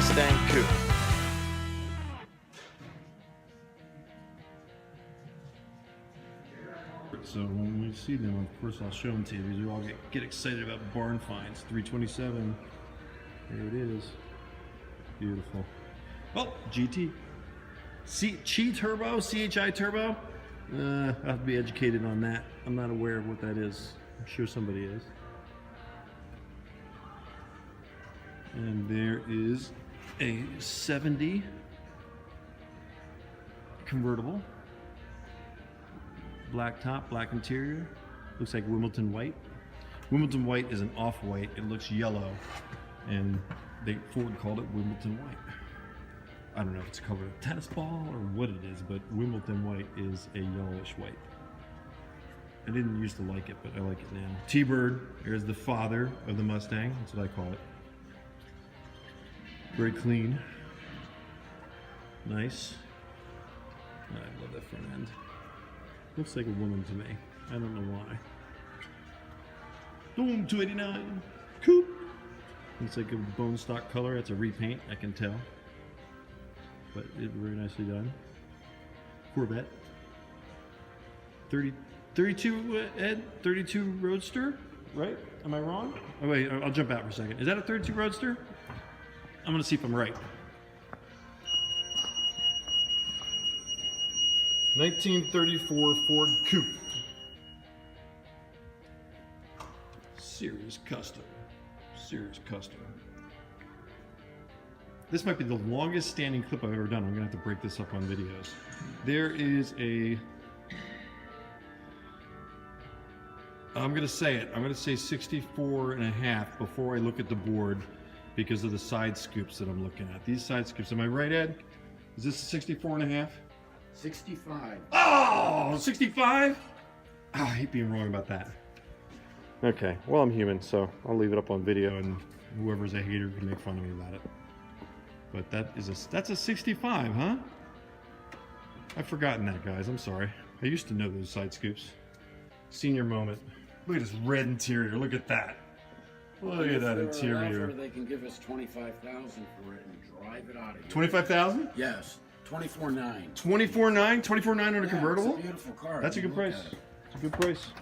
Mustang Coupe. So when we see them, of course, I'll show them to you because we all get excited about barn finds. 327. There it is. Beautiful. Oh, GT. Chi Turbo, CHI Turbo. I'll have to be educated on that. I'm not aware of what that is. I'm sure somebody is. And there is a 70 convertible. Black top, black interior. Looks like Wimbledon white. Wimbledon white is an off-white. It looks yellow, and Ford called it Wimbledon white. I don't know if it's a color of tennis ball or what it is, but Wimbledon white is a yellowish white. I didn't used to like it, but I like it now. T-Bird, there's the father of the Mustang. That's what I call it. Very clean. Nice. I love that front end. Looks like a woman to me. I don't know why. Boom, 289. Coupe. Looks like a bone stock color. That's a repaint, I can tell. But it's very nicely done. Corvette. 32 Ed? 32 Roadster, right? Am I wrong? Oh wait, I'll jump out for a second. Is that a 32 Roadster? I'm gonna see if I'm right. 1934 Ford Coupe. Serious custom. Serious custom. This might be the longest standing clip I've ever done. I'm gonna have to break this up on videos. There is I'm gonna say it. I'm gonna say 64 and a half before I look at the board because of the side scoops that I'm looking at. These side scoops, am I right, Ed? Is this 64 and a half? 65. Oh, 65? Oh, I hate being wrong about that. Okay, well, I'm human, so I'll leave it up on video, and whoever's a hater can make fun of me about it. But that's a 65, huh? I've forgotten that, guys. I'm sorry. I used to know those side scoops. Senior moment. Look at this red interior. Look at that. Look at that interior. They can give us $25,000 for it and drive it out of here. 25,000? Yes. 24.9. 24.9? 24.9 on a convertible? It's a beautiful car. That's a good price. It's a good price.